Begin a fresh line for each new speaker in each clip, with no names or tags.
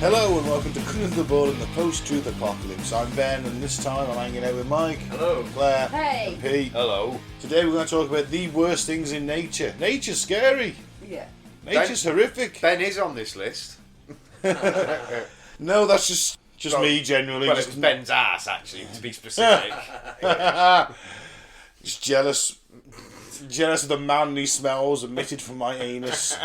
Hello and welcome to Colourful the Ball in the Post-Truth Apocalypse. I'm Ben and this time I'm hanging out with Mike.
Hello.
Claire.
Hey.
And Pete.
Hello.
Today we're going to talk about the worst things in nature. Nature's scary.
Yeah.
Nature's horrific.
Ben is on this list.
No, that's just
Well,
me generally.
Well,
just,
it was Ben's ass, actually, to be specific.
just jealous of the manly smells emitted from my anus.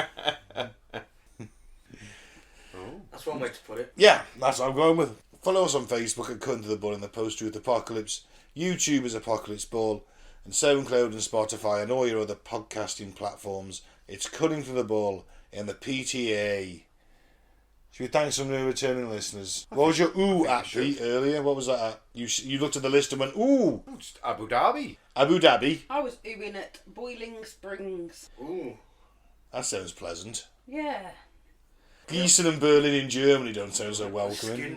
That's one way to put it.
Yeah, that's what I'm going with. Follow us on Facebook at Cutting to the Ball in the Post-Truth Apocalypse. YouTube is Apocalypse Ball. And SoundCloud and Spotify and all your other podcasting platforms. It's Cutting to the Ball in the PTA. Should we thank some new returning listeners? What was your ooh at, Pete, earlier? What was that at? You looked at the list and went, ooh.
Just Abu Dhabi.
Abu Dhabi.
I was oohing at Boiling Springs.
Ooh.
That sounds pleasant.
Yeah.
Gießen and Berlin in Germany don't sound so welcoming.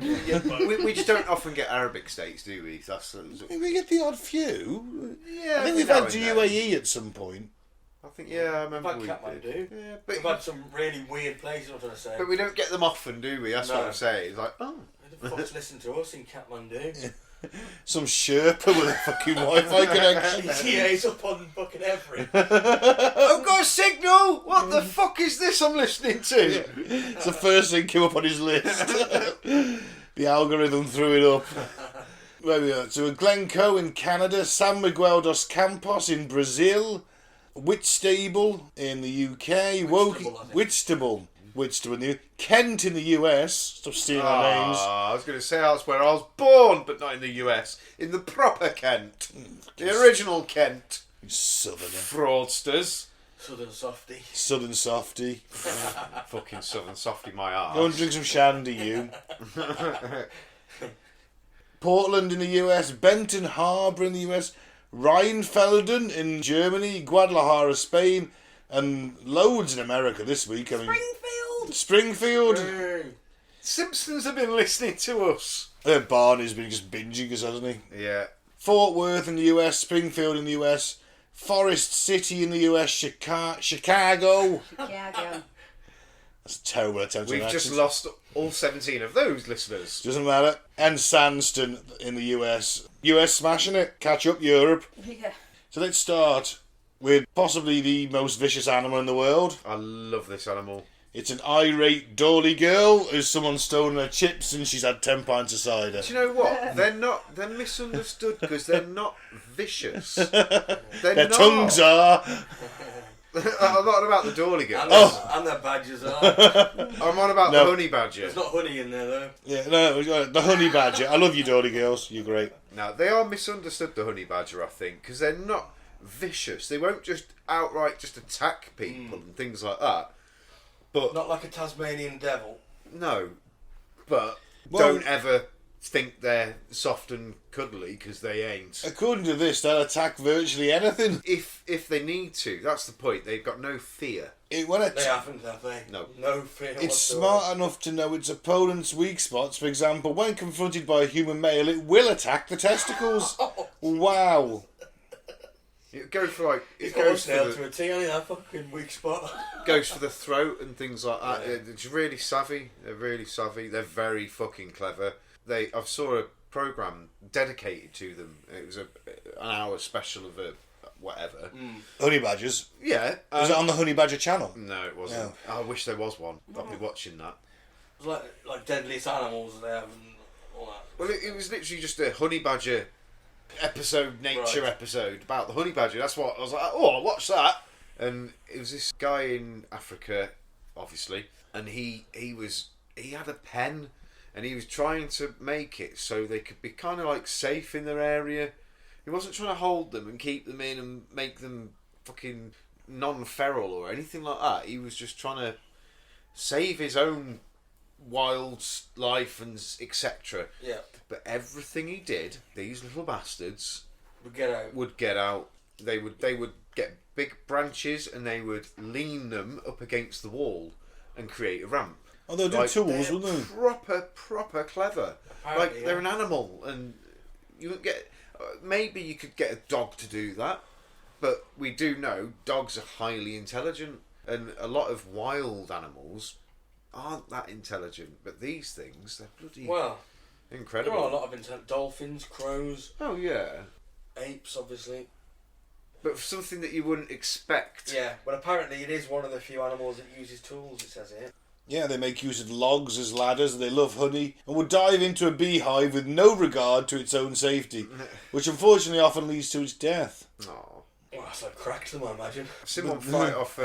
we just don't often get Arabic states, do we?
We get the odd few.
Yeah,
I think we've had UAE at some point.
I think, yeah, I remember
We've had Kathmandu.
Yeah,
We've had some really weird places, I'm trying to say.
but we don't get them often, do we? That's what
No.
I'm saying. It's like, oh.
Who the fuck's listen to us in Kathmandu?
Some Sherpa with a fucking Wi-Fi connection.
Yeah, he's up on fucking every.
I've got a signal! What the fuck is this I'm listening to?
It's the first thing came up on his list. The algorithm threw it up. There we are. So Glencoe in Canada, San Miguel dos Campos in Brazil, Whitstable in the UK, Whitstable in the Kent in the US. Stop stealing our names.
I was going to say that's where I was born, but not in the US. In the proper Kent. The original Kent.
Southerner.
Fraudsters.
Southern softy.
Fucking Southern softy my arse.
Go and drink some shandy, you. Portland in the US, Benton Harbor in the US, Rheinfelden in Germany, Guadalajara, Spain, and loads in America this week. I mean, Springfield.
Hey.
Simpsons have been listening to us.
Barney's been just binging us, hasn't he?
Yeah.
Fort Worth in the US, Springfield in the US, Forest City in the US, Chicago. That's a terrible attempt.
We've just lost all 17 of those listeners.
Doesn't matter. And Sandston in the US. US smashing it. Catch up, Europe.
Yeah.
So let's start with possibly the most vicious animal in the world.
I love this animal.
It's an irate dolly girl who's someone's stolen her chips and she's had 10 pints of cider.
Do you know what? They're misunderstood because they're not vicious.
Their tongues are.
I'm not about the Dawley girl.
And their badgers are.
I'm on about the honey badger.
There's not honey in there, though.
Yeah, no, the honey badger. I love you, dolly girls. You're great.
Now, they are misunderstood, the honey badger, I think, because they're not vicious. They won't just outright just attack people and things like that. But
Not like a Tasmanian devil.
no, but
Well-
don't ever think they're soft and cuddly because they ain't.
According to this, they'll attack virtually anything.
If they need to, that's the point. They've got no fear.
When
They haven't, have they?
No.
No fear
it's
whatsoever.
smart enough to know its opponent's weak spots. For example, when confronted by a human male, it will attack the testicles. Wow.
It goes for like
He's
it
got
goes
us
for
nailed
the,
to a T, only that fucking weak spot.
goes for the throat and things like that.
Yeah.
It's really savvy. They're really savvy. They're very fucking clever. I saw a program dedicated to them. It was an hour special of a whatever.
Honey badgers.
Yeah.
Was it on the Honey Badger channel?
No, it wasn't. I wish there was one. I'd be watching that.
It was like deadliest animals they have and all that.
Well, it was literally just a honey badger nature
Right.
episode about the honey badger. That's what I was like. Oh, I'll watch that. And it was this guy in Africa, obviously, and he had a pen, and he was trying to make it so they could be kind of like safe in their area. He wasn't trying to hold them and keep them in and make them fucking non-feral or anything like that. He was just trying to save his own wild life and etc.
Yeah.
But everything he did, these little bastards
We get out.
would get out. They would get big branches and they would lean them up against the wall and create a ramp.
Oh, they'll do
Like,
tools,
they're
wouldn't they?
proper clever.
Apparently,
Like they're an animal, and you would get. Maybe you could get a dog to do that, but we do know dogs are highly intelligent, and a lot of wild animals aren't that intelligent, but these things, they're bloody
Well,
incredible.
there are a lot of dolphins, crows,
Oh yeah,
apes, obviously.
but for something that you wouldn't expect.
Yeah, but apparently it is one of the few animals that uses tools, it says here.
Yeah, they make use of logs as ladders, they love honey, and will dive into a beehive with no regard to its own safety, which unfortunately often leads to its death.
Oh,
Well, that's like crack to them, I imagine.
I've seen one fight off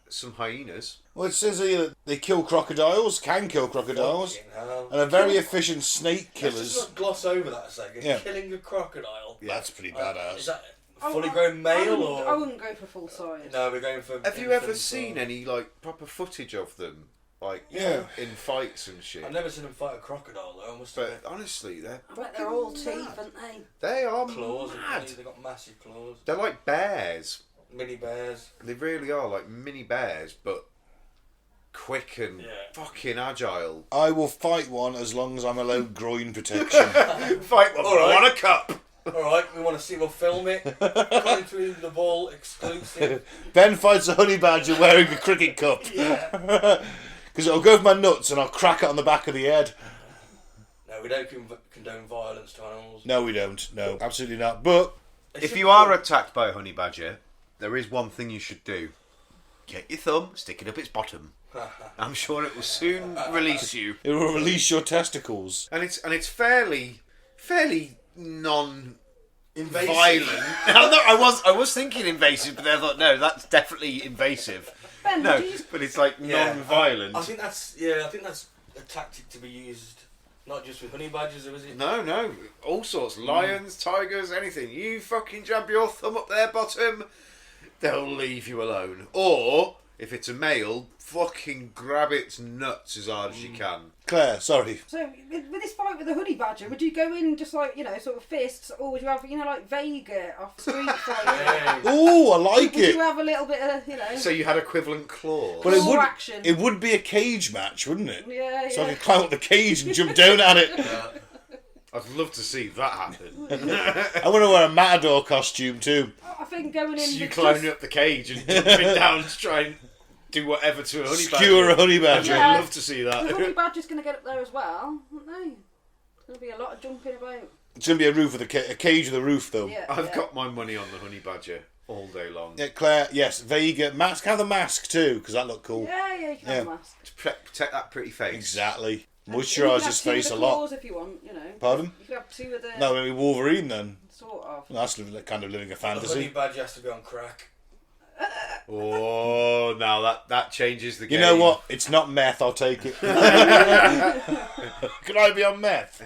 some hyenas.
Well, it says here that they kill crocodiles, can kill crocodiles,
Fucking hell.
and are very efficient snake
Let's
killers.
just not gloss over that a second.
Yeah.
Killing a crocodile.
That's pretty
Is
badass.
that fully grown male or?
I wouldn't go for full size.
No, we're going for.
Have you ever
infants
seen
or-
any like proper footage of them, like
Yeah.
in fights and shit?
I've never seen them fight a crocodile though. I must
But
admit.
honestly, they're
I bet they're all
fucking
teeth,
mad.
aren't they?
They are
Claws.
mad.
They've got massive claws.
They're like bears.
Mini bears.
They really are like mini bears, but quick and
Yeah.
fucking agile.
I will fight one as long as I'm allowed groin protection.
Fight one,
All right.
I want a cup.
All right, we want to see. We'll film it. Coming through the ball, exclusive.
Ben fights a honey badger wearing a cricket cup.
Yeah.
Because it'll go for my nuts and I'll crack it on the back of the head.
No, we don't condone violence to animals.
No, we don't. No, absolutely not. But
If you are attacked by a honey badger, there is one thing you should do. Get your thumb, stick it up its bottom. I'm sure it will soon release you.
it will release your testicles.
And it's fairly non
Invasive.
violent. I was thinking invasive, but then I thought no, that's definitely invasive.
Ben,
No,
do you just...
but it's like non-violent.
I think that's a tactic to be used, not just with honey badgers, or is it?
No, all sorts. Lions, tigers, anything. You fucking jab your thumb up their bottom, they'll leave you alone. Or, if it's a male, fucking grab its nuts as hard as you can.
Claire, sorry.
So, with this fight with the honey badger, would you go in just like, sort of fists, or would you have, like Vega off Street Fighter?
Ooh, I like
Would
it.
you have a little bit of,
So you had equivalent claws.
But it
Claw
would,
action.
it would be a cage match, wouldn't it?
Yeah,
So I
yeah.
could climb up the cage and jump down at it.
I'd love to see that happen.
I want to wear a matador costume too.
I think going in
You
with
climbing
just...
up the cage and jumping down to try and do whatever to a honey badger.
Skewer a honey badger.
Yeah.
I'd love to see
The honey
that.
badger's going to get up there as well, aren't they? There's going to be a lot of jumping about.
It's going to be a roof with a cage with a roof though.
Yeah,
I've
yeah.
got my money on the honey badger all day long.
Yeah, Claire, yes, Vega. Mask, have the mask too, because that looked cool.
Yeah, you can have a mask.
To protect that pretty face.
Exactly.
You can
Moisturise
have
his
two of
face
the
a lot.
claws if you want,
Pardon?
You can have two of the...
No, maybe Wolverine then.
Sort of.
That's kind of living a
The honey
fantasy.
badger has to be on crack.
Oh, now that changes the game.
You know what? It's not meth, I'll take it. Could I be on meth?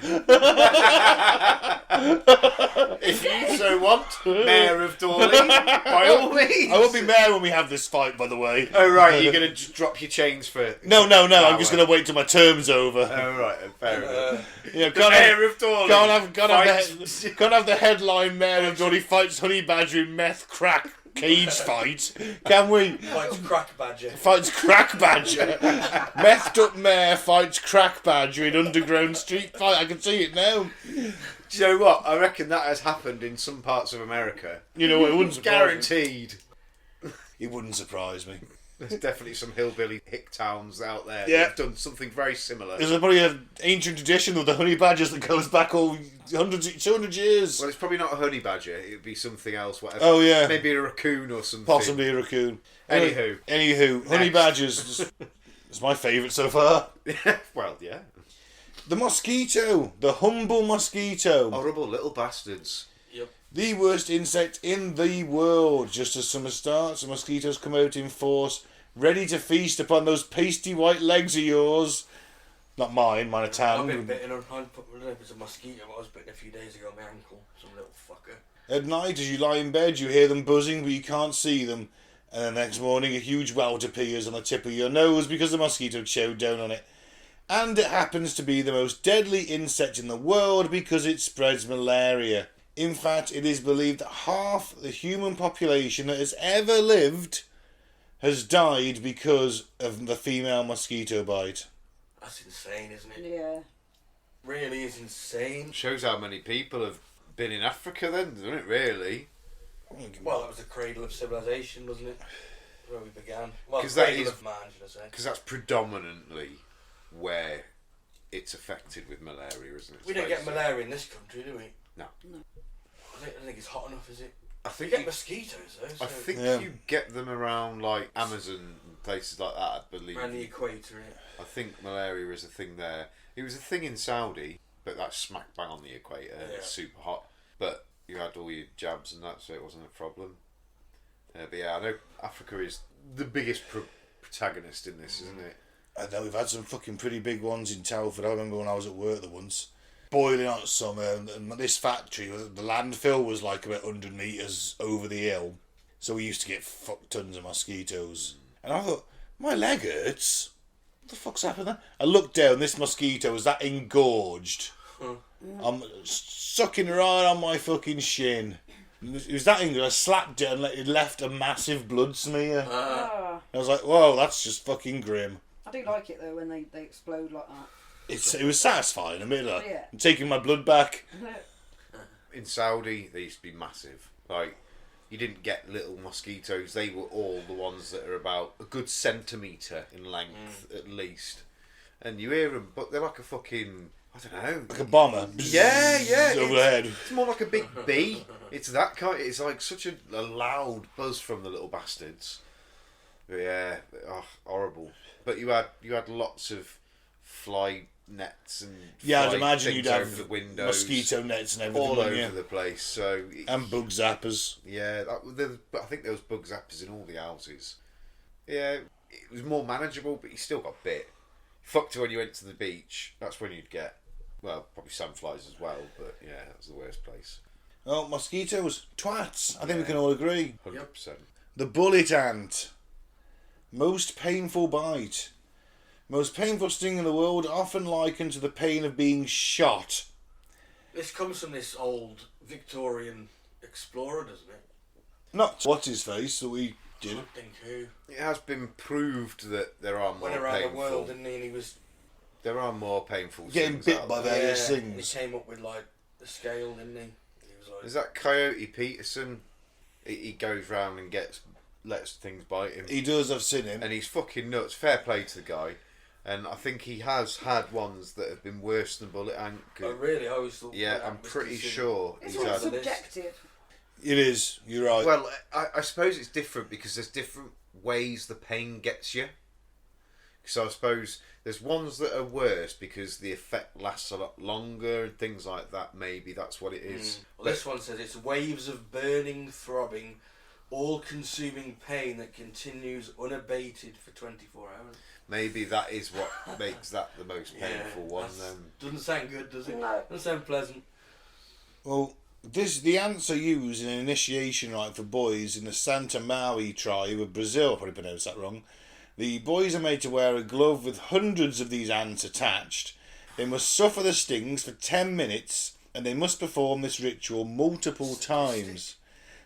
If you so want, Mayor of Dawley, by all means.
I won't be mayor when we have this fight, by the way.
Oh, right, you're going to drop your chains for...
No, I'm just going to wait till my term's over.
Oh, right, fair enough.
You know,
The Mayor of Dawley
can't have the headline mayor of Dawley fights honey badger in meth crack cage fight, can we?
Fights crack badger.
Fights crack badger. Methed up mayor fights crack badger in underground street fight. I can see it now.
Do you know what? I reckon that has happened in some parts of America.
You know what? It wouldn't surprise me.
Guaranteed.
It wouldn't surprise me.
There's definitely some hillbilly hick towns out there
Yeah.
that have done something very similar.
There's probably an ancient tradition with the honey badgers that goes back all 200 years.
Well, it's probably not a honey badger. It would be something else, whatever.
Oh, yeah.
Maybe a raccoon or something.
Possibly a raccoon.
Anywho.
honey
Next.
badgers. It's my favourite so far.
Well, yeah.
The mosquito. The humble mosquito.
Horrible little bastards.
Yep.
The worst insect in the world. Just as summer starts, the mosquitoes come out in force, ready to feast upon those pasty white legs of yours. Not mine are
I've been
tanned.
bitten on, I don't know if it's a mosquito, but I was bitten a few days ago on my ankle. Some little fucker.
At night, as you lie in bed, you hear them buzzing, but you can't see them. And the next morning, a huge welt appears on the tip of your nose because the mosquito chowed down on it. And it happens to be the most deadly insect in the world because it spreads malaria. In fact, it is believed that half the human population that has ever lived has died because of the female mosquito bite.
That's insane, isn't it?
Yeah.
Really is insane.
Shows how many people have been in Africa then, doesn't it, really?
Well, that was the cradle of civilization, wasn't it? where we began. Well,
'Cause that
cradle
is-
of man, should I say?
Because that's predominantly where it's affected with malaria, isn't it?
We don't get malaria in this country, do we?
No.
I don't think it's hot enough, is it?
I
We
think
get
you,
mosquitoes though.
I
So
think
Yeah.
you get them around like Amazon and places like that. I believe.
around the equator, innit?
I think malaria is a thing there. It was a thing in Saudi, but that's smack bang on the equator.
Yeah.
It's super hot, but you had all your jabs and that, so it wasn't a problem. But yeah, I know Africa is the biggest protagonist in this, isn't it?
I know we've had some fucking pretty big ones in Telford. I remember when I was at work there once, boiling hot summer, and this factory, the landfill was like about 100 metres over the hill, so we used to get fuck tons of mosquitoes. And I thought, my leg hurts. What the fuck's happened there? I looked down, this mosquito was that engorged. I'm sucking right on my fucking shin. It was that engorged, I slapped it and it left a massive blood smear.
Ah,
I was like, whoa, that's just fucking grim.
I do like it though when they explode like that.
It was satisfying, I mean, like,
Yeah.
I'm taking my blood back.
In Saudi, they used to be massive. Like, you didn't get little mosquitoes. They were all the ones that are about a good centimetre in length, at least. And you hear them, but they're like a fucking, I don't know.
Like a bomber.
Yeah, yeah.
Overhead.
It's more like a big bee. It's that kind. It's like such a loud buzz from the little bastards. But yeah, horrible. But you had lots of fly nets and
Yeah, I'd
fly
imagine
things
you'd have
over the windows,
mosquito nets and everything.
all
wouldn't
over
you?
the place. So
And bug zappers.
yeah, but I think there was bug zappers in all the houses. Yeah, it was more manageable, but you still got bit. Fucked when you went to the beach. That's when you'd get, well, probably sandflies as well. But yeah, that's the worst place.
Oh, mosquitoes. Twats. I think we can all agree.
100%.
The bullet ant. Most painful bite. Most painful sting in the world, often likened to the pain of being shot.
This comes from this old Victorian explorer, doesn't it?
Not what's his face that we
I
did.
don't think who.
It has been proved that there are more
Went around
painful.
the world, didn't he? And he was
There are more painful.
Getting
things
bit
out
by
there.
various
and he
things.
came up with like the scale, didn't he? He was like,
Is that Coyote Peterson? He goes round and lets things bite him,
He does, I've seen him.
and he's fucking nuts. Fair play to the guy, and I think he has had ones that have been worse than bullet ant.
oh really? I always thought.
Yeah,
that
I'm
was
pretty
considered-
sure
It's
he's
all
had.
subjective.
It is, you're right.
Well, I suppose it's different because there's different ways the pain gets you. So I suppose there's ones that are worse because the effect lasts a lot longer and things like that. Maybe that's what it is.
Well, this one says it's waves of burning, throbbing, all-consuming pain that continues unabated for 24 hours.
Maybe that is what makes that the most painful one.
that's-
Then
Doesn't sound good, does it?
No.
Doesn't sound pleasant.
Well, the ants are used in an initiation rite for boys in the Santa Maui tribe of Brazil. I probably pronounced that wrong. The boys are made to wear a glove with hundreds of these ants attached. They must suffer the stings for 10 minutes and they must perform this ritual multiple times.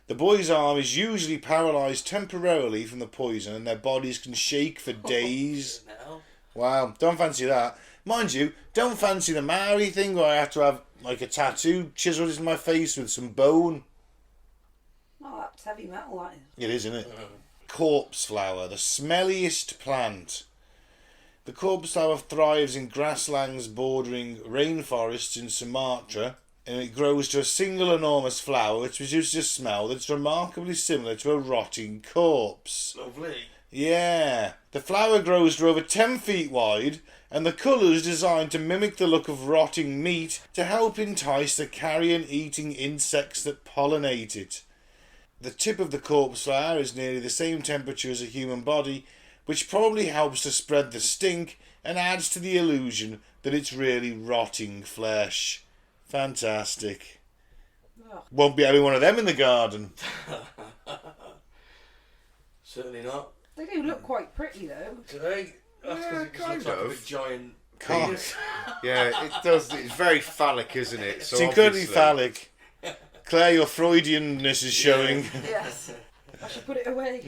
The boy's arm is usually paralysed temporarily from the poison and their bodies can shake for days.
Now.
Wow, don't fancy that. Mind you, don't fancy the Maori thing where I have to have like a tattoo chiseled into my face with some bone.
Oh, that's heavy metal, that is.
It is, isn't it? Corpse flower, the smelliest plant. The corpse flower thrives in grasslands bordering rainforests in Sumatra, and it grows to a single enormous flower which produces a smell that's remarkably similar to a rotting corpse.
Lovely.
Yeah, the flower grows to over 10 feet wide, and the colour is designed to mimic the look of rotting meat to help entice the carrion-eating insects that pollinate it. The tip of the corpse flower is nearly the same temperature as a human body, which probably helps to spread the stink and adds to the illusion that it's really rotting flesh. Fantastic.
Ugh.
Won't be having one of them in the garden.
Certainly not.
They do look quite pretty though.
Do they? That's 'cause it just
kind
looks like a
of.
big giant.
Can't.
yeah, it does. It's very phallic, isn't it? So
It's incredibly
obviously-
phallic. Claire, your Freudianness is showing.
Yes. I should put it away.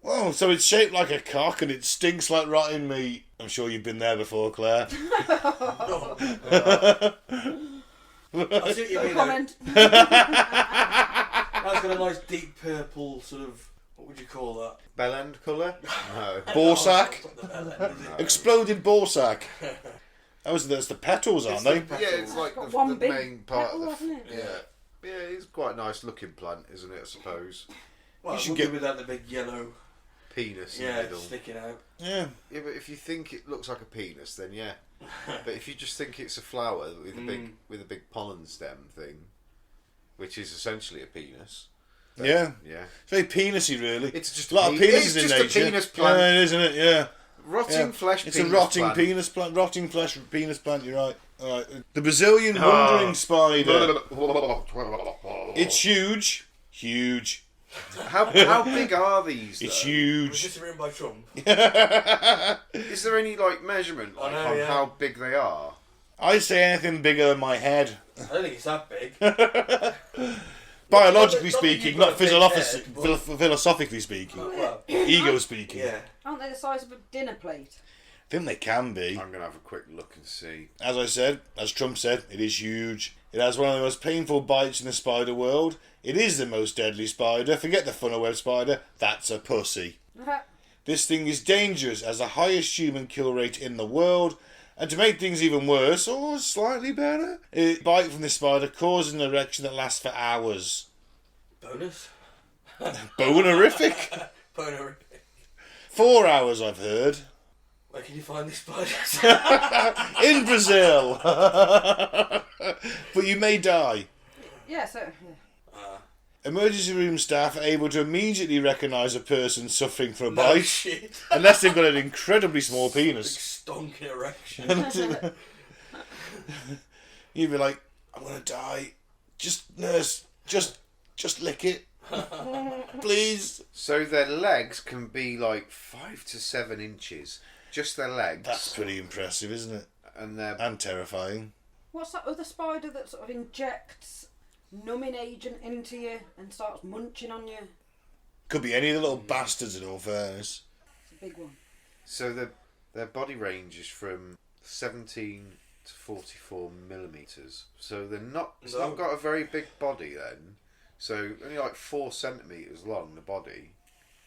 Well, so it's shaped like a cock and it stinks like rotten meat. I'm sure you've been there before, Claire.
I see what you
No
mean.
comment.
That's got a nice deep purple sort of, what would you call that?
Bell end colour? No.
Ball sack?
It's not the bell end, is it?
Exploded ball sack. That's the petals, aren't they?
Yeah, it's like
got
the
one big
main part
petal,
of the...
hasn't it?
Yeah, it's quite a nice looking plant, isn't it, I suppose?
Well,
You should
we'll
get-
give it that the big yellow,
Penis in the
yeah,
middle.
sticking out.
Yeah.
Yeah, but if you think it looks like a penis, then yeah. But if you just think it's a flower with a big pollen stem thing, which is essentially a penis. then,
Yeah.
Yeah.
It's very penisy, really.
It's just
a lot of
pe-
penises
it's
in
just a
nature.
penis plant.
Yeah, isn't it? Yeah.
Rotting
Yeah.
flesh
It's
penis
a rotting
plant.
penis plant. Rotting flesh penis plant. You're right. All right. The Brazilian wandering spider. It's huge. Huge.
How big are these, though?
It's
Was
huge.
this written by Trump?
Is there any, measurement
I know,
on
yeah.
how big they are?
I say anything bigger than my head.
I don't think it's that big.
Biologically
Not that you've
speaking,
got
not
a big head,
philosophically speaking.
Well,
Ego speaking.
yeah.
Aren't they the size of a dinner plate?
I think they can be.
I'm going to have a quick look and see.
As I said, as Trump said, it is huge. It has one of the most painful bites in the spider world. It is the most deadly spider. Forget the funnel web spider. That's a pussy. This thing is dangerous, has the highest human kill rate in the world. And to make things even worse, or slightly better, a bite from this spider causes an erection that lasts for hours.
Bonus?
Bonerific.
Bonus.
4 hours, I've heard.
Where can you find these spiders?
In Brazil. But you may die.
Yeah, so...
Emergency room staff are able to immediately recognise a person suffering from a
No
bite,
shit.
unless they've got an incredibly small
Big
penis.
stonking erection.
You'd be like, I'm going to die. Just, nurse, just lick it. Please.
So their legs can be 5 to 7 inches. Just their legs.
That's pretty impressive, isn't it?
And they're...
And terrifying.
What's that other spider that sort of injects numbing agent into you and starts munching on you?
Could be any of the little bastards in all fairness.
It's a big one.
So their body range is from 17 to 44 millimetres. So they're not... It's not got a very big body then. So only 4 centimetres long, the body.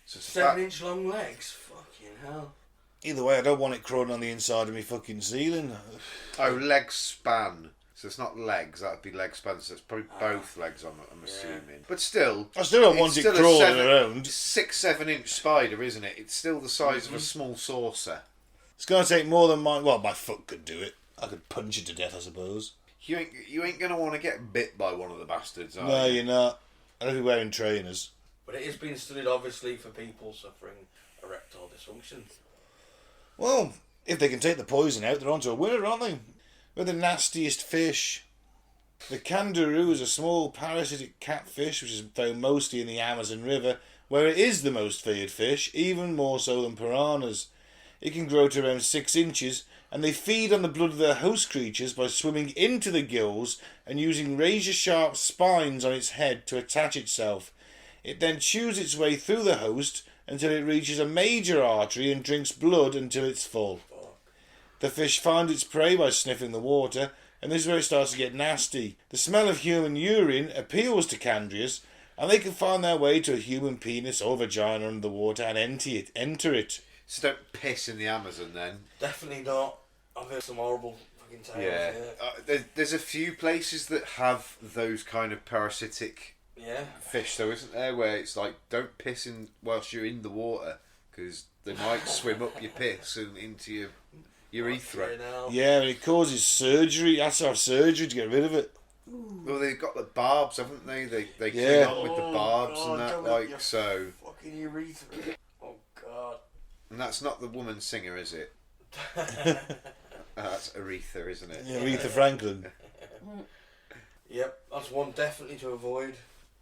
So it's
7-inch long legs? Fucking hell.
Either way, I don't want it crawling on the inside of me fucking ceiling.
Oh, leg span. So it's not legs, that would be leg span. So it's probably both legs, I'm assuming. But still...
I still don't
it's
want it
still a
crawling around.
6-7 inch spider, isn't it? It's still the size of a small saucer.
It's going to take more than my... Well, my foot could do it. I could punch it to death, I suppose.
You ain't going to want to get bit by one of the bastards, are
No,
you?
you're not. I'll be wearing trainers.
But it is being studied, obviously, for people suffering erectile dysfunction.
Well, if they can take the poison out, they're onto a winner, aren't they? We're the nastiest fish. The candiru is a small parasitic catfish which is found mostly in the Amazon River, where it is the most feared fish, even more so than piranhas. It can grow to around 6 inches, and they feed on the blood of their host creatures by swimming into the gills and using razor-sharp spines on its head to attach itself. It then chews its way through the host until it reaches a major artery and drinks blood until it's full. The fish finds its prey by sniffing the water, and this is where it starts to get nasty. The smell of human urine appeals to candiru's, and they can find their way to a human penis or vagina under the water and enter it.
So don't piss in the Amazon then.
Definitely not. I've heard some horrible fucking tales.
There's a few places that have those kind of parasitic
Yeah.
fish, though, isn't there? Where it's don't piss in whilst you're in the water because they might swim up your piss and into your urethra.
Yeah, and it causes surgery. You have to have surgery to get rid of it.
Well, they've got the barbs, haven't they? They cling
Yeah.
on with the barbs
God,
and that,
don't let your
so.
Fucking urethra. Oh God.
And that's not the woman singer, is it? That's Aretha, isn't it?
Yeah, Aretha Franklin.
Yep, that's one definitely to avoid.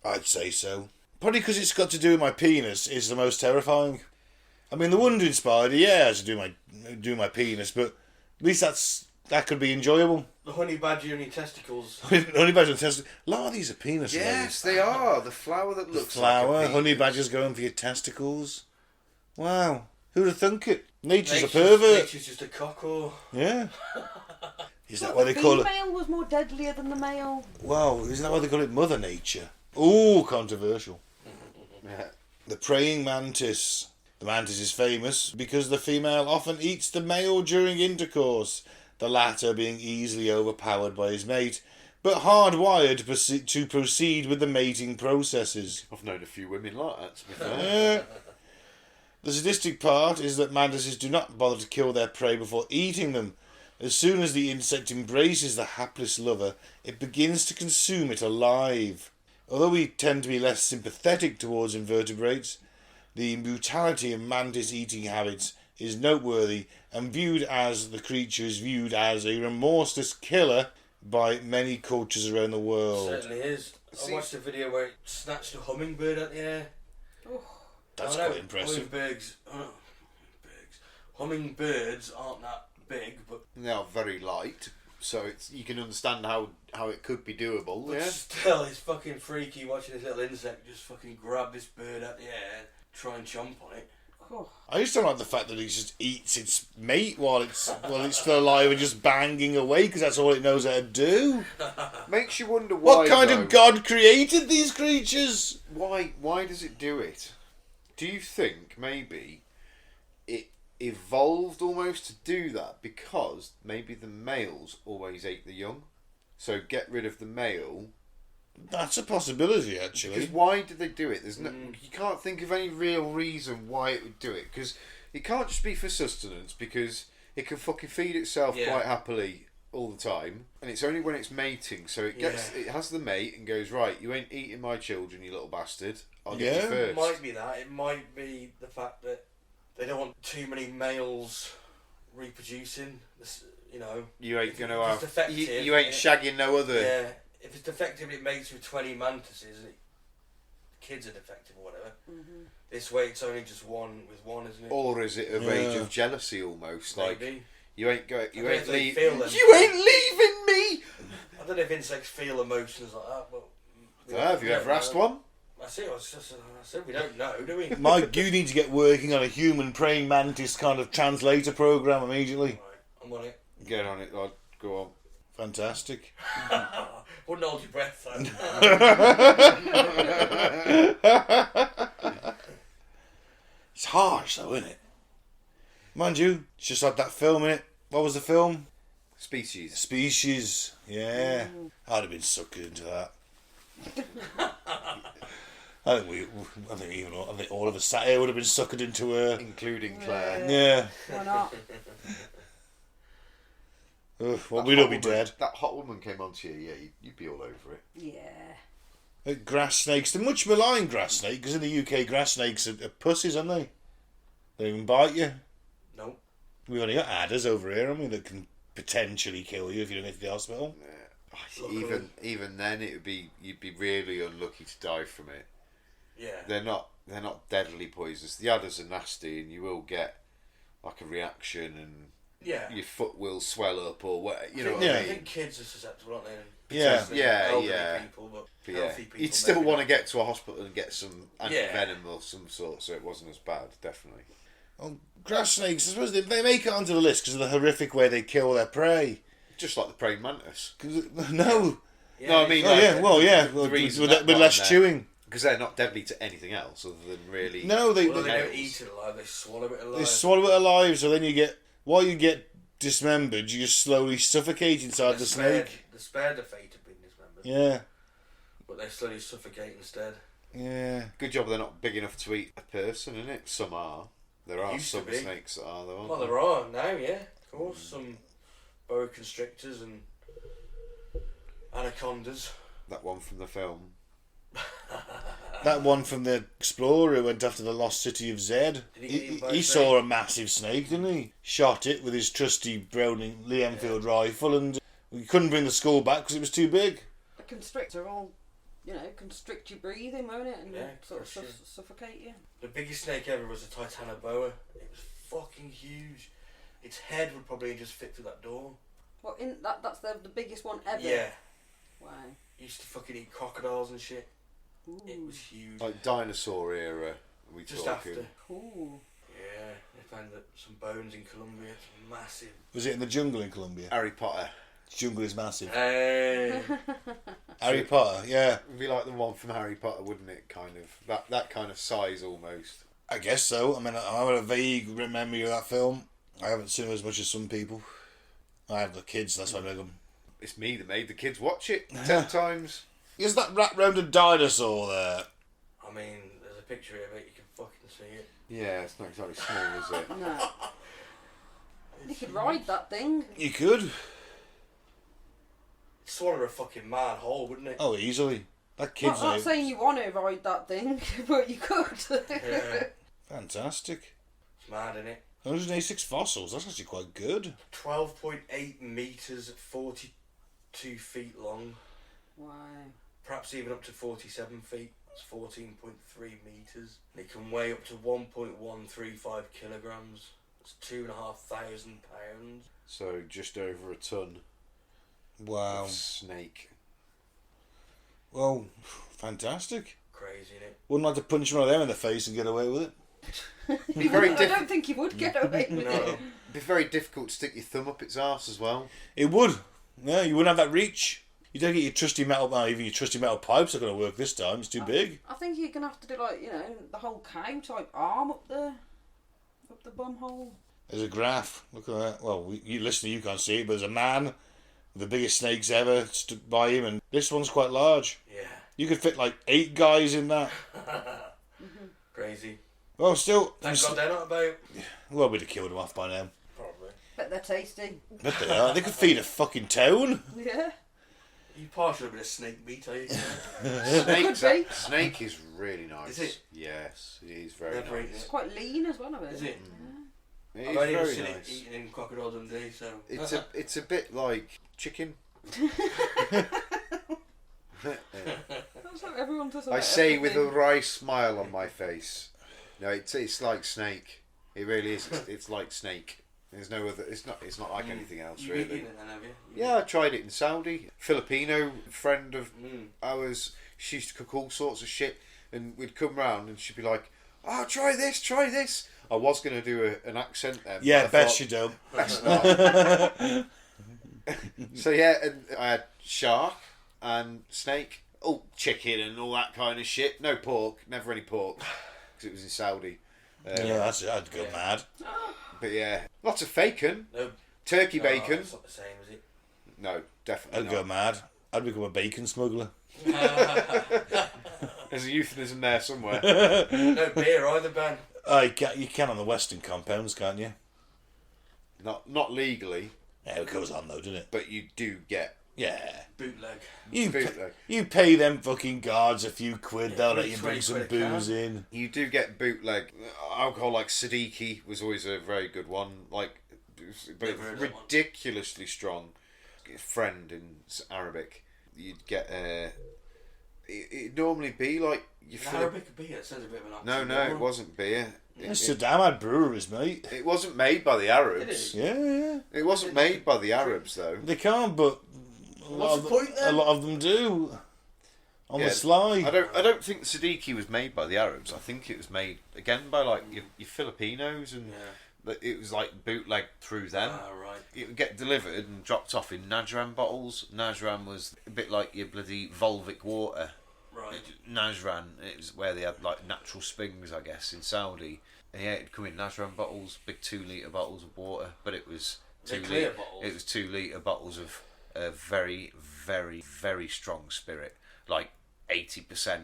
I'd say so. Probably because it's got to do with my penis is the most terrifying. I mean, the wandering spider, yeah, it has to do my penis, but at least that could be enjoyable.
The honey badger and your testicles.
Honey badger testicles. A lot of these are penis
Yes, they are. The flower that looks
flower,
like a
honey
penis.
badgers going for your testicles. Wow. Who'd have thunk it? Nature's a pervert.
Nature's just a cock or...
Yeah. Is that
But
why
the
they call it...
female was more deadlier than the male.
Wow, isn't that why they call it Mother Nature? Ooh, controversial.
Yeah.
The praying mantis. The mantis is famous because the female often eats the male during intercourse, the latter being easily overpowered by his mate, but hardwired to proceed with the mating processes.
I've known a few women like that, to be fair.
The sadistic part is that mantises do not bother to kill their prey before eating them. As soon as the insect embraces the hapless lover, it begins to consume it alive. Although we tend to be less sympathetic towards invertebrates, the brutality of mantis eating habits is noteworthy and the creature is viewed as a remorseless killer by many cultures around the world.
Certainly is. I watched a video where it snatched a hummingbird out the air.
That's quite impressive.
Hummingbirds aren't that big, but
They are very light, so you can understand how it could be doable. Yeah.
still, it's fucking freaky watching this little insect just fucking grab this bird out the air and try and chomp on it.
I just don't like the fact that it just eats its mate while it's still alive and just banging away because that's all it knows how to do.
Makes you wonder why.
What kind
though,
of god created these creatures?
Why does it do it? Do you think maybe it evolved almost to do that because maybe the males always ate the young? So get rid of the male.
That's a possibility, actually.
Because why did they do it? There's no, you can't think of any real reason why it would do it. Because it can't just be for sustenance. Because it can fucking feed itself quite happily all the time, and it's only when it's mating. So it has the mate and goes, right, you ain't eating my children, you little bastard. I'll get you first.
It might be that. It might be the fact that they don't want too many males reproducing. You know,
you ain't gonna have.
Defective,
you ain't shagging no other.
Yeah. If it's defective, it mates with 20 mantises. Kids are defective or whatever. Mm-hmm. This way, it's only just one with one, isn't it?
Or is it a rage of jealousy almost? Maybe. Like you ain't leaving me.
I don't know if insects feel emotions like that, but
have you ever asked one?
I said we don't know, do we?
Mike, you need to get working on a human praying mantis kind of translator program immediately.
Right, I'm on it.
Get on it, lad. Go on.
Fantastic.
Wouldn't hold your breath though.
It's harsh though, isn't it? Mind you, it's just like that film, innit? What was the film?
Species.
Yeah. I'd have been suckered into that. I think all of us sat here would have been suckered into her.
Including Claire.
Yeah.
Why not?
Well, we'd all be dead.
That hot woman came onto you, you'd be all over it.
Yeah.
Grass snakes, they're much maligned grass snake, because in the UK grass snakes are pussies, aren't they? They can bite you.
No.
We've only got adders over here, haven't we, that can potentially kill you if you don't get to the hospital.
Yeah. Even then, you'd be really unlucky to die from it.
Yeah.
They're not deadly poisonous. The adders are nasty, and you will get like a reaction, and your foot will swell up, or what you know. What I mean?
I think kids are susceptible, aren't they?
Yeah.
People, but
yeah.
healthy people.
You'd still want to get to a hospital and get some anti-venom or some sort, so it wasn't as bad, definitely.
Well, grass snakes, I suppose they make it onto the list because of the horrific way they kill their prey.
Just like the praying mantis.
No.
Yeah,
No, I mean,
with less chewing.
Because they're not deadly to anything else other than really.
No, they
don't eat it alive. They swallow it alive.
They swallow it alive, so then while you get dismembered, you just slowly suffocate inside the snake.
The spared the fate of being dismembered.
Yeah.
But they slowly suffocate instead.
Yeah.
Good job they're not big enough to eat a person, isn't it? Some are. There are
Used to
some
be.
snakes that are, though, aren't
Well, there are now, yeah. Of course, some boa constrictors and anacondas.
That one from the film.
That one from the explorer who went after the lost city of Zed.
Did he get eaten by a
He
snake?
saw a massive snake, didn't he? Shot it with his trusty Browning Lee Enfield rifle, and we couldn't bring the skull back because it was too big.
The constrictor will, constrict your breathing, won't it? And sort of
crush you.
suffocate you.
The biggest snake ever was a titanoboa. It was fucking huge. Its head would probably just fit through that door.
Well, that's the biggest one ever.
Yeah.
Wow.
Used to fucking eat crocodiles and shit.
Ooh.
It was huge.
Like dinosaur era, we
Just
talking.
after.
Cool.
Yeah, they found some bones in Colombia. It's massive.
Was it in the jungle in Colombia?
Harry Potter.
Jungle is massive.
Hey.
Harry Potter, yeah.
It'd be like the one from Harry Potter, wouldn't it? Kind of that kind of size almost.
I guess so. I mean, I have a vague memory of that film. I haven't seen it as much as some people. I have the kids, that's why I know them.
It's me that made the kids watch it 10 times.
Is that wrapped round a dinosaur there?
I mean, there's a picture of it, you can fucking see it.
Yeah, it's not exactly small, is it?
No. You could ride that thing.
You could.
It'd swallow a fucking mad hole, wouldn't it?
Oh, easily. That kid's
I'm not saying you want to ride that thing, but you could.
Yeah.
Fantastic.
It's mad, isn't it?
186 fossils, that's actually quite good.
12.8 metres, 42 feet long.
Wow.
Perhaps even up to 47 feet. It's 14.3 metres. And it can weigh up to 1.135 kilograms. It's 2,500 pounds.
So just over a ton
Wow.
of snake.
Well, fantastic.
Crazy, innit?
Wouldn't like to punch one of them in the face and get away with it.
Be very
I don't think you would get away with
No.
it.
Be very difficult to stick your thumb up its arse as well.
It would. Yeah, you wouldn't have that reach. You don't get your trusty metal, even your trusty metal pipes are going to work this time. It's too big.
I think you're going to have to do like, the whole cow type arm up the bum hole.
There's a graph. Look at that. Well, you listener, you can't see it, but there's a man with the biggest snakes ever stood by him, and this one's quite large.
Yeah.
You could fit like 8 guys in that.
Crazy.
Well, still,
Thank God they're not about.
well, we'd have killed them off by now.
Probably.
Bet they're tasty.
But they are. They could feed a fucking town.
Yeah.
You partial a bit of snake meat, are you?
Snake is really nice.
Is it?
Yes, it is very
Never eaten
nice.
It's quite lean as well, I
Is it?
It
I've
is
only ever
very
seen
nice.
it eaten in Crocodile Dundee, so...
It's a bit like chicken.
That's what everyone does.
I
about
say with a
everything.
wry smile on my face. No, it's like snake. It really is. It's like snake. There's no other. It's not like anything else
You've
really.
eaten it then, have you?
Yeah, I tried it in Saudi. Filipino friend of
Mm.
ours. She used to cook all sorts of shit, and we'd come round and she'd be like, "Oh, try this, try this." I was going to do an accent then.
Yeah,
but I
bet
thought,
you don't.
Best not. So yeah, and I had shark and snake, chicken and all that kind of shit. No pork, never any pork, because it was in Saudi.
Yeah, I'd go mad.
But yeah, lots of bacon,
No.
turkey
No,
bacon.
it's not the same, is it?
No, definitely
I'd go
not.
mad. I'd become a bacon smuggler.
There's a euphemism there somewhere.
No beer either, Ben.
You can on the western compounds, can't you?
Not legally,
Yeah, it goes on though, doesn't it?
but you do get
Yeah.
Bootleg.
bootleg.
You pay them fucking guards a few quid,
Yeah,
they'll let you
20
bring some
quid a can.
booze in.
You do get bootleg alcohol, like Siddiqui was always a very good one. Like, but
Never heard that one.
ridiculously strong. Friend in Arabic, you'd get it'd normally be like you
An Arabic beer, it sounds a bit of an
No, it wasn't beer.
Saddam had breweries, mate.
It wasn't made by the Arabs.
Yeah.
It wasn't made by the Arabs though.
They can't, but
What's the point then?
a lot of them do. On
Yeah,
the sly.
I don't think Siddiqui was made by the Arabs. I think it was made again by like your Filipinos, and it was like bootleg through them.
Ah, right.
It would get delivered and dropped off in Najran bottles. Najran was a bit like your bloody Volvic water.
Right.
Najran, it was where they had like natural springs, I guess, in Saudi. And yeah, it'd come in Najran bottles, big 2 litre bottles of water, but it was
They're
2
clear
litre.
bottles?
It was 2 litre bottles of very, very, very strong spirit, like 80%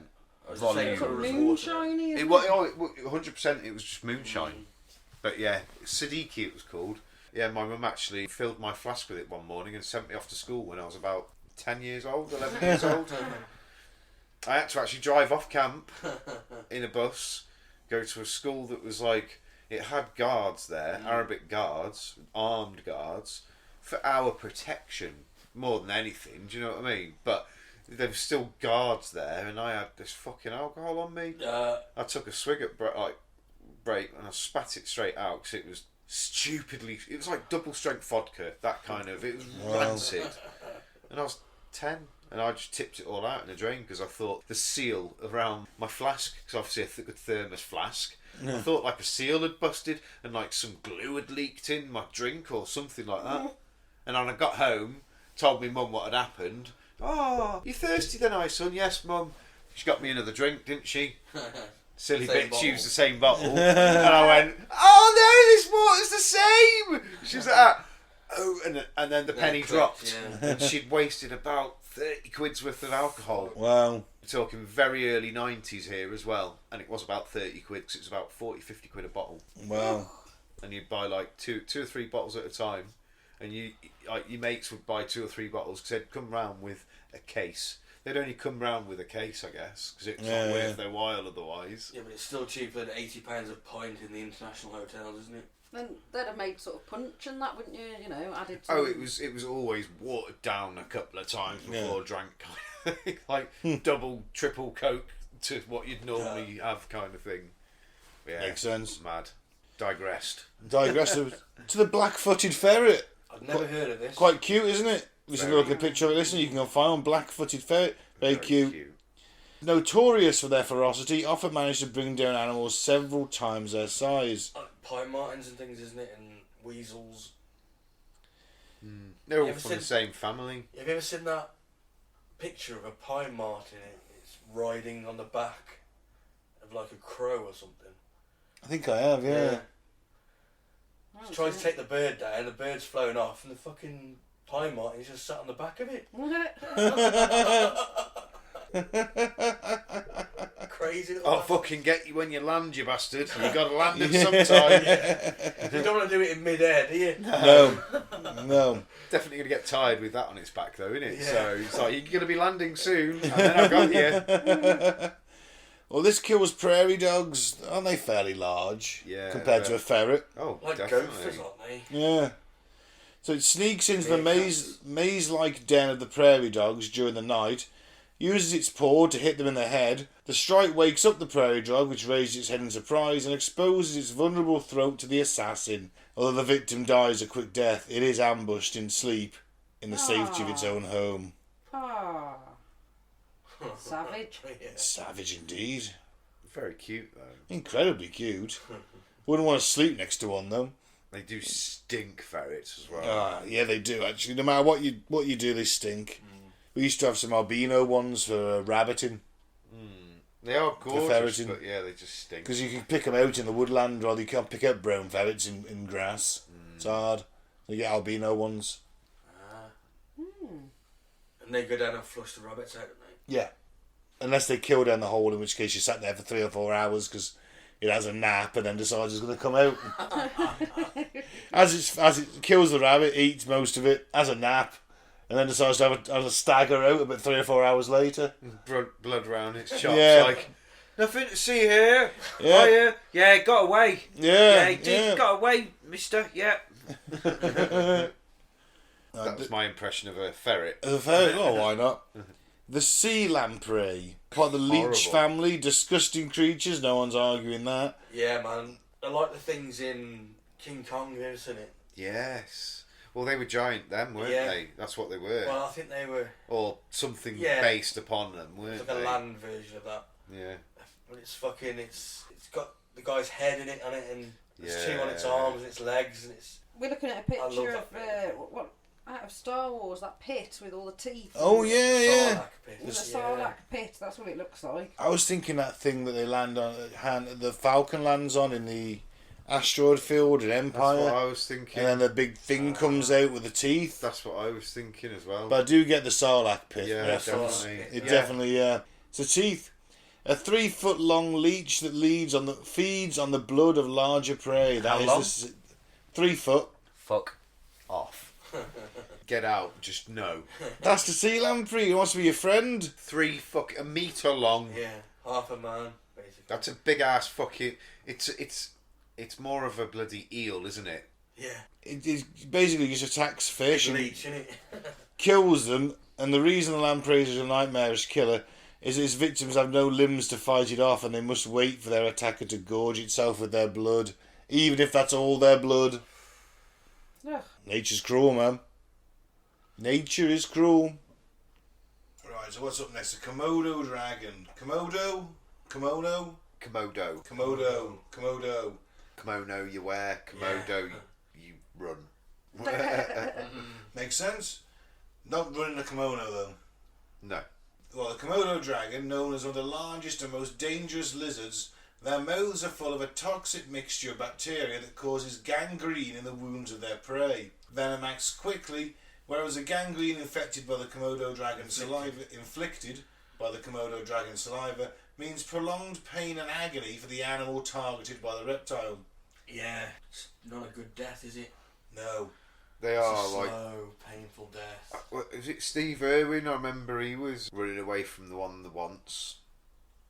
Oh, it's the same
volume.
colour as water.
Moonshiny.
It was 100%. It was just moonshine. But yeah, Siddiqui it was called. Yeah, my mum actually filled my flask with it one morning and sent me off to school when I was about 10 years old, 11 years old. I had to actually drive off camp in a bus, go to a school that was like, it had guards there, Arabic guards, armed guards, for our protection more than anything, do you know what I mean? But there were still guards there, and I had this fucking alcohol on me. I took a swig at break and I spat it straight out because it was stupidly, it was like double strength vodka, that kind of, it was rancid. And I was 10 and I just tipped it all out in the drain because I thought the seal around my flask, because obviously a good thermos flask, I thought like a seal had busted and like some glue had leaked in my drink or something like that. And when I got home told me mum what had happened. Oh, you thirsty then, I son? Yes, mum. She got me another drink, didn't she? Silly
Same
bitch,
bottle.
used the same bottle. And I went, oh no, this water's the same. She was like, oh, and then the penny dropped.
Yeah.
And she'd wasted about 30 quid's worth of alcohol.
Wow.
We're talking very early 90s here as well. And it was about 30 quid because it was about 40, 50 quid a bottle.
Wow.
And you'd buy like two or three bottles at a time. And your mates would buy 2 or 3 bottles because they'd come round with a case. They'd only come round with a case, I guess, because it's not worth their while otherwise.
Yeah, but it's still cheaper than £80 a pint in the international hotels, isn't it?
Then they'd have made sort of punch and that, wouldn't you? You know, added.
Oh, it was always watered down a couple of times before drank, kind of thing. Like double, triple Coke to what you'd normally have, kind of thing. Yeah,
Makes sense.
Mad. Digressed.
To the black-footed ferret.
I've never heard of this.
Quite cute, isn't it? If you look at a picture of it, listen, you can go find one black-footed ferret. Very cute. Notorious for their ferocity, often manage to bring down animals several times their size.
Pine martens and things, isn't it? And weasels.
They're all from the same family.
Have you ever seen that picture of a pine marten? It's riding on the back of like a crow or something.
I think I have, yeah.
It's trying to take the bird down, the bird's flown off, and the fucking pine marten's just sat on the back of it. Crazy.
I'll fucking get you when you land, you bastard. You got to land it sometime.
You don't want to do it in mid-air, do you?
No.
Definitely going to get tired with that on its back, though, isn't it?
Yeah.
So it's like, you're going to be landing soon, and then I've got you.
Well, this kills prairie dogs. Aren't they fairly large compared to a ferret?
Oh,
Like
definitely.
gophers, aren't they?
Yeah. So it sneaks into the maze-like den of the prairie dogs during the night, uses its paw to hit them in the head. The strike wakes up the prairie dog, which raises its head in surprise and exposes its vulnerable throat to the assassin. Although the victim dies a quick death, it is ambushed in sleep in the safety of its own home.
Ah. Savage.
Yeah.
Savage indeed.
Very cute, though.
Incredibly cute. Wouldn't want to sleep next to one, though.
They do stink, ferrets, as well.
Yeah, they do, actually. No matter what you do, they stink. We used to have some albino ones for rabbiting.
They are gorgeous,
ferreting.
but yeah, they just stink.
Because you can pick them out in the woodland, or you can't pick out brown ferrets in grass. It's hard. You get albino ones.
And they go down and flush the rabbits out, don't they?
Yeah. Unless they kill down the hole, in which case you sat there for 3 or 4 hours because it has a nap and then decides it's going to come out. as it kills the rabbit, eats most of it, has a nap, and then decides to have a stagger out about 3 or 4 hours later.
Blood round its chops,
Yeah.
like, nothing to see here.
Yeah.
Oh, yeah. Yeah, got away.
Yeah,
Got away, mister. Yeah.
Uh,
That was my impression of a ferret.
The ferret, oh, why not? The sea lamprey, part of the leech
Horrible.
family, disgusting creatures, no one's arguing that.
Yeah, man. I like the things in King Kong, have you ever seen it?
Yes. Well, they were giant then, weren't
Yeah.
they? That's what they were.
Well, I think they were
Or something
Yeah.
based upon them, weren't
it's like
they?
a land version of that.
Yeah.
But it's fucking, it's got the guy's head in it, on it, and there's 2 on its
Yeah.
arms and its legs, and it's...
We're looking at a
I love
picture
that
of what out of Star Wars, that pit with all the teeth.
Oh, yeah.
Sarlacc pit.
The Sarlacc pit, that's what it looks like.
I was thinking that thing that they land on, the Falcon lands on in the asteroid field in
That's
Empire.
what I was thinking.
And then the big thing comes out with the teeth.
That's what I was thinking as well.
But I do get the Sarlacc pit
Yeah,
reference.
definitely.
It
Yeah.
definitely, So teeth. A 3-foot-long leech that feeds on the blood of larger prey.
How long?
3 foot.
Fuck off. Get out. Just no.
That's the sea lamprey. He wants to be your friend.
A metre long.
Yeah, half a man, basically.
That's a big ass fucking. It's more of a bloody eel, isn't it?
Yeah.
It basically just attacks fish and
Bleach, innit?
kills them. And the reason the lamprey is a nightmarish killer is its victims have no limbs to fight it off, and they must wait for their attacker to gorge itself with their blood, even if that's all their blood.
Ugh.
Nature's cruel, man. Nature is cruel. Right, so what's up next? The Komodo dragon. Komodo?
Komodo. Kimono you wear. Komodo you run.
Makes sense? Not running a kimono though.
No.
Well, the Komodo dragon, known as one of the largest and most dangerous lizards, their mouths are full of a toxic mixture of bacteria that causes gangrene in the wounds of their prey. Venom acts quickly, whereas a gangrene infected by the Komodo dragon's saliva, inflicted by the Komodo dragon's saliva, means prolonged pain and agony for the animal targeted by the reptile.
Yeah, it's not a good death, is it?
No.
They
It's
are
a
like.
slow, painful death.
Is it Steve Irwin? I remember he was running away from the one once.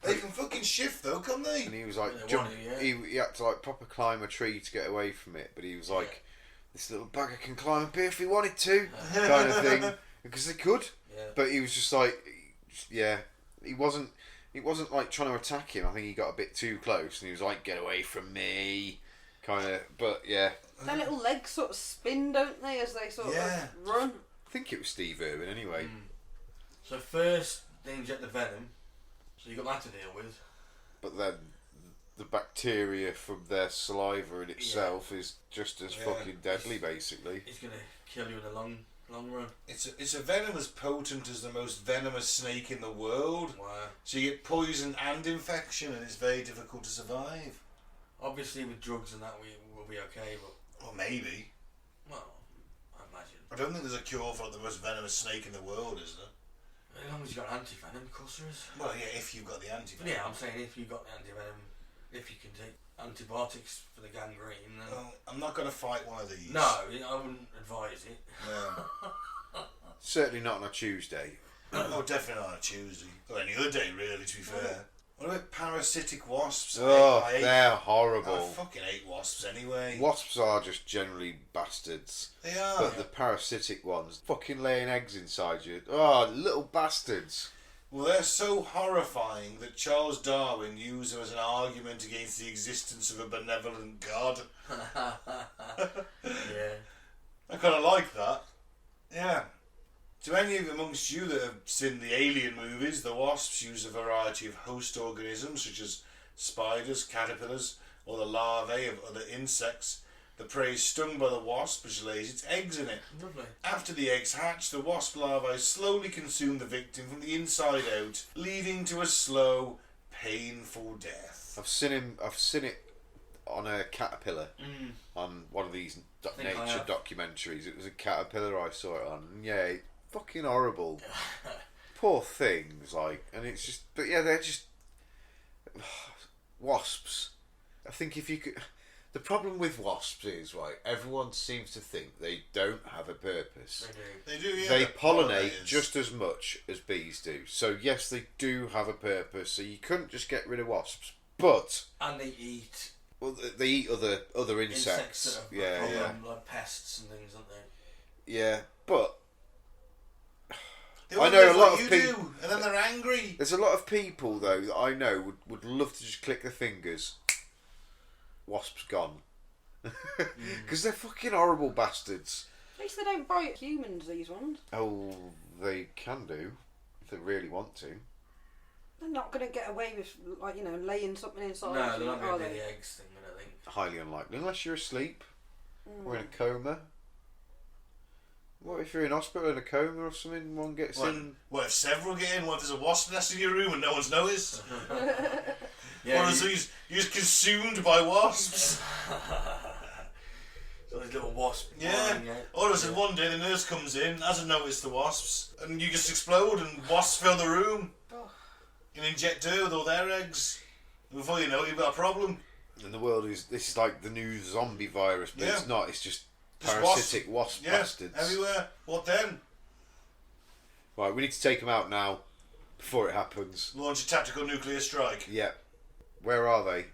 They can fucking shift though, can't they?
And he was like,
They want to, yeah.
he had to like proper climb a tree to get away from it. But he was like, this little bugger can climb up here if he wanted to, kind of thing. Because they could.
Yeah.
But he was just like, yeah, he wasn't like trying to attack him. I think he got a bit too close and he was like, get away from me, kind of. But yeah.
Their little legs sort of spin, don't they, as they sort of run?
I think it was Steve Irwin anyway.
So first they inject the venom, so you got that to deal with.
But then the bacteria from their saliva in itself is just as fucking deadly, basically.
It's gonna kill you in the long run.
It's a venom as potent as the most venomous snake in the world.
Wow.
So you get poison and infection, and it's very difficult to survive.
Obviously with drugs and that we will be okay, but
Or maybe.
well, I imagine.
I don't think there's a cure for the most venomous snake in the world, is there?
As long as you've got anti-venom, of course there is.
Well, yeah, if you've got the antivenom.
Yeah, I'm saying if you've got the anti-venom, if you can take antibiotics for the gangrene, then...
Well, I'm not going to fight one of these.
No, I wouldn't advise it.
No.
Certainly not on a Tuesday.
Oh, definitely not on a Tuesday. Or any other day, really, to be fair. What about parasitic wasps?
Oh,
I
they're horrible.
fucking hate wasps anyway.
Wasps are just generally bastards.
They are.
But the parasitic ones, fucking laying eggs inside you. Oh, little bastards.
Well, they're so horrifying that Charles Darwin used them as an argument against the existence of a benevolent God.
Yeah.
I kind of like that. Yeah. To any of amongst you that have seen the Alien movies, the wasps use a variety of host organisms such as spiders, caterpillars, or the larvae of other insects. The prey is stung by the wasp, which lays its eggs in it.
Lovely.
After the eggs hatch, the wasp larvae slowly consume the victim from the inside out, leading to a slow, painful death.
I've seen it on a caterpillar on one of these
think I
nature
have.
documentaries. It was a caterpillar I saw it on. And yeah, fucking horrible. Poor things, like, and it's just, but yeah, they're just wasps. I think if you could, the problem with wasps is, right, everyone seems to think they don't have a purpose.
They do.
They do, yeah.
They
they're
pollinate
pollinators.
just as much as bees do. So yes, they do have a purpose. So you couldn't just get rid of wasps, but
And they eat
well, they eat other insects.
that have
Yeah,
a
yeah,
problem, like pests and things, aren't they?
yeah. But
They
I
won't
know
live
a lot
like
of
you
people.
do, and then they're angry.
There's a lot of people though that I know would love to just click their fingers. Wasps gone. Because they're fucking horrible bastards.
At least they don't bite humans, these ones.
Oh, they can do if they really want to.
They're not going to get away with, like, you know, laying something inside.
No, they're not
are
going to do
they?
the eggs thing, I don't think.
Highly unlikely, unless you're asleep or in a coma. What if you're in hospital in a coma or something? One gets in.
What if several get in? What if there's a wasp nest in your room and no one's noticed?
Yeah,
Or is you're just consumed by wasps?
So these little wasps.
Yeah.
flying out.
Or is it one day the nurse comes in, hasn't noticed the wasps, and you just explode and wasps fill the room and inject her with all their eggs. And before you know it, you've got a problem.
And the world is, this is like the new zombie virus, but
Yeah.
it's not. It's just
Just
parasitic wasp
Yeah,
bastards.
everywhere. What then?
Right, we need to take them out now before it happens.
Launch a tactical nuclear strike.
Yeah. Where are they?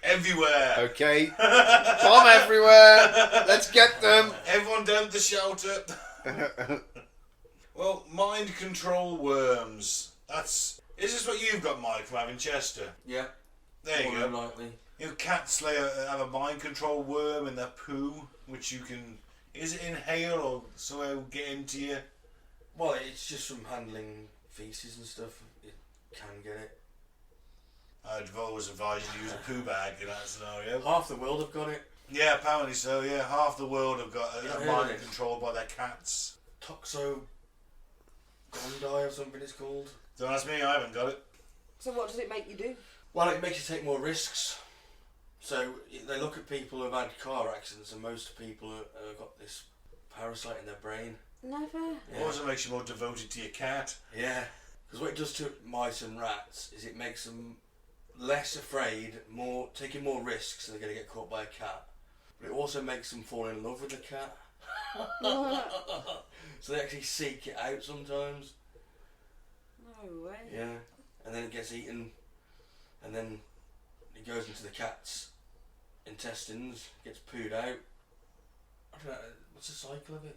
Everywhere.
Okay. Bomb everywhere. Let's get them.
Everyone down the shelter. Well, mind control worms. Is this what you've got, Mike, from having Chester?
Yeah.
There you
More
go.
than likely.
You know, cats have a mind control worm in their poo, which you can, is it inhale or somehow get into you?
Well, it's just from handling feces and stuff. It can get it.
I'd always advise you to use a poo bag in that scenario.
Half the world have got it.
Yeah, apparently so, yeah. Half the world have got
Yeah,
a
I heard
mind
it.
controlled by their cats.
Toxoplasma Gondai or something it's called.
Don't ask me, I haven't got it.
So what does it make you do?
Well, it makes you take more risks. So they look at people who've had car accidents, and most people have got this parasite in their brain.
Never.
It also makes you more devoted to your cat.
Yeah. Because what it does to mice and rats is it makes them less afraid, taking more risks, so they're going to get caught by a cat. But it also makes them fall in love with the cat. So they actually seek it out sometimes.
No way.
Yeah. And then it gets eaten, and then it goes into the cat's intestines, gets pooed out. I don't know, what's the cycle of it?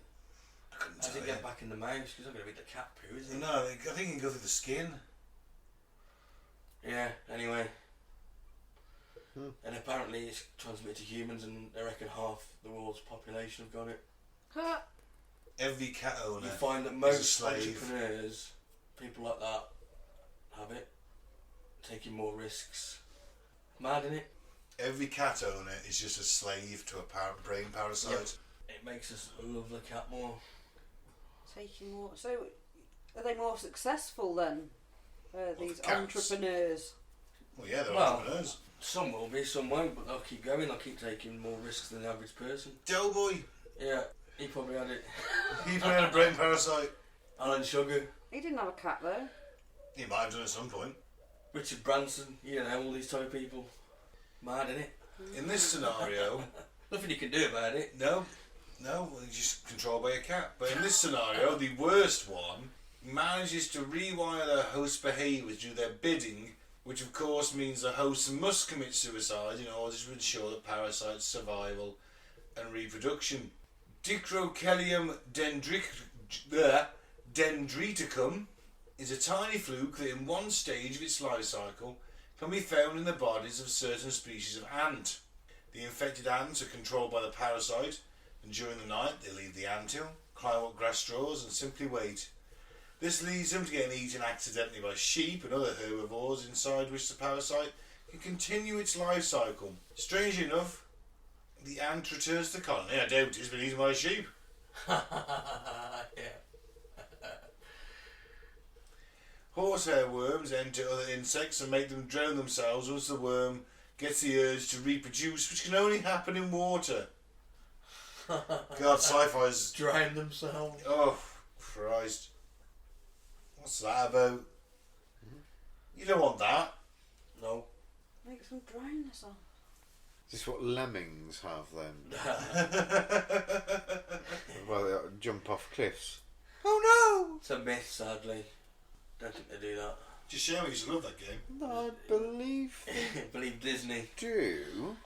I couldn't
How does
tell
it
you.
get back in the mouse? Because I'm going to eat the cat poo, isn't it?
No, I think you can go through the skin.
Yeah, anyway. And apparently it's transmitted to humans, and I reckon half the world's population have got it.
Huh.
Every cat owner.
You find that
is a
most
slave.
entrepreneurs, people like that, have it, taking more risks. Mad, innit?
Every cat owner is just a slave to a brain parasite.
Yep. It makes us love the cat more.
Taking more. So, are they more successful then? These
cats?
entrepreneurs.
Well, yeah, they're
Well,
entrepreneurs.
Some will be, some won't, but they'll keep going, they'll keep taking more risks than the average person.
Doughboy.
Yeah, he probably had it.
He probably had a brain parasite.
Alan Sugar,
He didn't have a cat though.
He might have done at some point.
Richard Branson, you know, all these type of people. Mad, innit?
In this scenario,
Nothing you can do about it.
no, he's just controlled by a cat. But in this scenario, the worst one manages to rewire their host's behaviours to do their bidding, which of course means the host must commit suicide in order to ensure the parasite's survival and reproduction. Dicrochellium dendriticum is a tiny fluke that in one stage of its life cycle can be found in the bodies of certain species of ant. The infected ants are controlled by the parasite, and during the night they leave the anthill, climb up grass straws and simply wait. This leads them to getting eaten accidentally by sheep and other herbivores inside which the parasite can continue its life cycle. Strangely enough, the ant returns to the colony. I doubt it's been eaten by a sheep.
Yeah.
Horsehair worms enter other insects and make them drown themselves once the worm gets the urge to reproduce, which can only happen in water. God, sci-fi's...
Drown themselves.
Oh, Christ. What's that about? You don't want that.
No.
Makes them drown themselves.
Is this what lemmings have then? Well, they jump off cliffs. Oh
It's a myth, sadly. Don't think they do that.
Just show me, you used to love that game.
no! I believe they
Believe Disney.
do.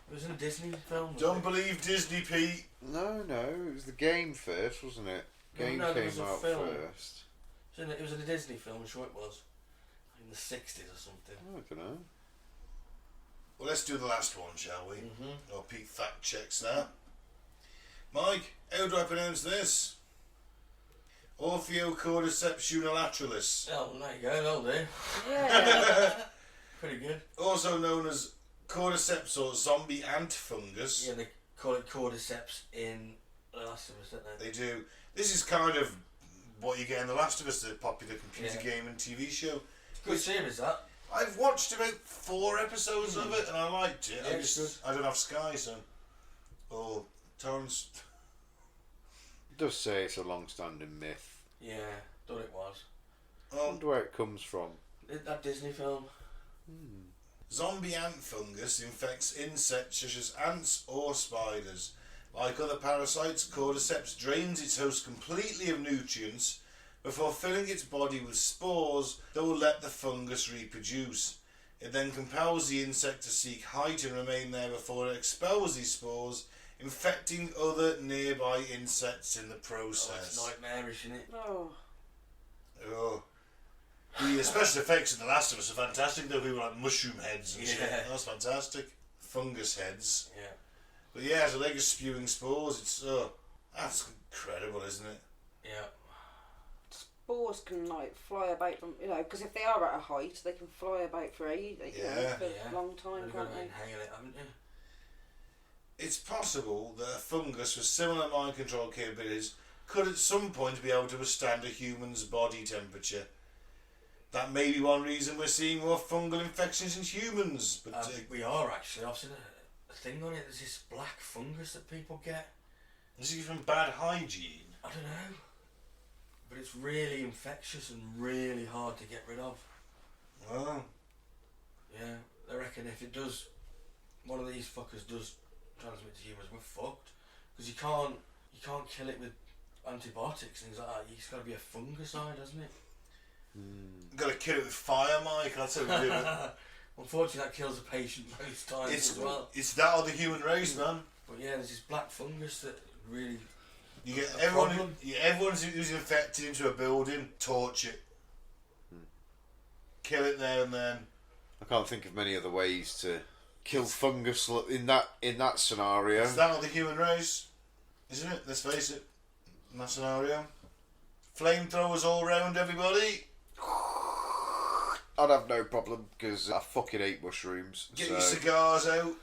It was in a Disney film. wasn't
Don't
it?
believe Disney, Pete.
No, it was the game first, wasn't it? Game
No, there
came
was a
out
film.
first.
It was in a Disney film, I'm sure it was. In the 60s or something.
I don't know.
Well, let's do the last one, shall we?
Mm-hmm.
Oh, Pete fact checks that. Mike, how do I pronounce this? Orpheocordyceps unilateralis,
Oh, there you go, that'll do.
Yeah.
Pretty good.
also known as cordyceps or zombie ant fungus.
Yeah, they call it cordyceps in The Last of Us, don't they?
They do. This is kind of what you get in The Last of Us, the popular computer
Yeah.
game and TV show.
Good series, that.
I've watched about 4 episodes of it and I liked it.
Yeah, it's
I don't have Sky, so... Or torrents.
It does say it's a long-standing myth.
Yeah, thought it was.
I wonder where it comes from.
That Disney film.
Zombie ant fungus infects insects such as ants or spiders. Like other parasites, cordyceps drains its host completely of nutrients before filling its body with spores that will let the fungus reproduce. It then compels the insect to seek height and remain there before it expels these spores, infecting other nearby insects in the
Oh, it's
process.
nightmarish, isn't it?
Oh.
Oh. The special effects in The Last of Us are fantastic, though. People like mushroom heads and shit.
Yeah.
That's fantastic. Fungus heads.
Yeah.
But yeah, so they're just spewing spores. It's that's incredible, isn't it?
Yeah.
Spores can like fly about from, because if they are at a height, they can fly about for for
Yeah.
a long time,
You've
can't
got to
they?
inhale it, haven't you?
It's possible that a fungus with similar mind control capabilities could at some point be able to withstand a human's body temperature. That may be one reason we're seeing more fungal infections in humans. But
we are actually. I've seen a thing on it. There's this black fungus that people get.
is it from bad hygiene?
I don't know. But it's really infectious and really hard to get rid of.
Well,
Yeah, I reckon if it does, one of these fuckers does transmit to humans, we're fucked. Because you can't kill it with antibiotics and things like that. It's got to be a fungicide, hasn't it?
you've got to kill it with fire, Mike. That's how we do it.
Unfortunately, that kills a patient most times as well.
It's that or the human race, man.
But yeah, there's this black fungus that really...
You get
A
everyone.
problem.
Everyone who's infected into a building, torch it, kill it there and then.
I can't think of many other ways to kill fungus in that scenario.
Is that not the human race? Isn't it? Let's face it. In that scenario, flamethrowers all round, everybody.
I'd have no problem because I fucking hate mushrooms.
Get
so.
your cigars out.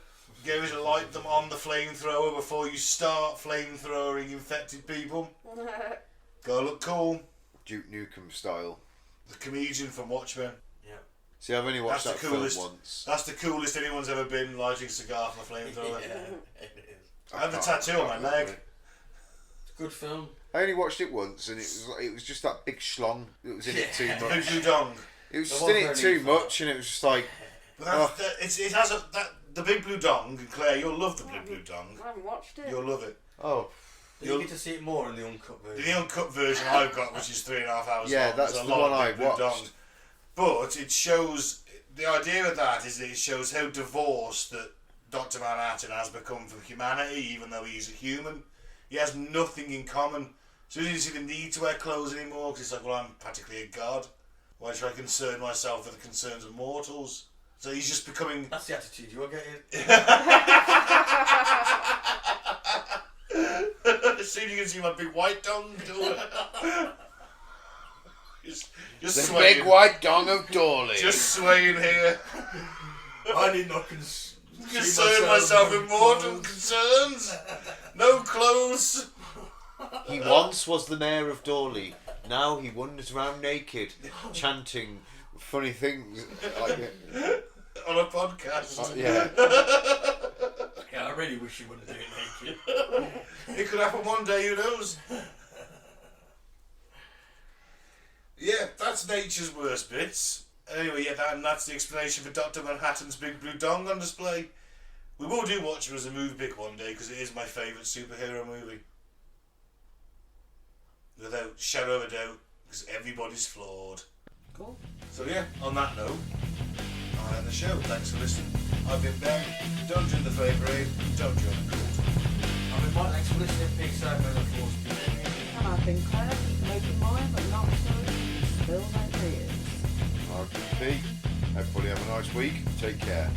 Go and light them on the flamethrower before you start flamethrowering infected people. Gotta look cool.
Duke Nukem style.
The comedian from Watchmen.
Yeah.
See, I've only watched
That's
that
the coolest.
film once.
That's the coolest anyone's ever been, lighting a cigar from a flamethrower.
Yeah, it is.
I have the tattoo on my leg.
It's a good film.
I only watched it once, and it was just that big schlong that was in it too
Blue
much.
Blue Dong.
It was
There
just
was
in it
no
too
need for
much, and it was just like,
But it has the Big Blue Dong, and Claire, you'll love the Big Blue Dong.
I haven't watched it.
You'll love it.
oh,
But you get to see it more in the uncut version.
The uncut version I've got, which is 3.5 hours
Yeah,
long,
that's
there's a
the
lot
one
of
I
Big Blue
watched.
Dong. But it shows, the idea of that is that it shows how divorced that Dr. Manhattan has become from humanity, even though he's a human. He has nothing in common. So he doesn't even need to wear clothes anymore, because it's like, well, I'm practically a god. Why should I concern myself with the concerns of mortals? So he's just becoming...
That's the attitude you're getting.
Soon you can see my big white dong. Just
the
swaying.
big white dong of Dorley.
Just swaying here.
I need not concern
Myself with mortal concerns. No clothes.
He once was the mayor of Dorley. Now he wanders around naked, chanting funny things.
On a podcast.
Yeah.
Yeah, I really wish you wouldn't do it naked.
It could happen one day, who knows? Yeah, that's nature's worst bits. Anyway, yeah, that's the explanation for Dr. Manhattan's Big Blue Dong on display. We will do Watchmen as a movie pick one day, because it is my favourite superhero movie. Without shadow of a doubt, because everybody's flawed.
Cool.
So yeah, on that note, I'll end the show. Thanks for listening. I've been Ben. Don't join the favourite. Don't join the cult.
I've been Mike, thanks for listening. Peace out, man. Of course.
And I've been Claire, keep an open mind, but not so. Still no fears.
RTP. Everybody have a nice week. Take care.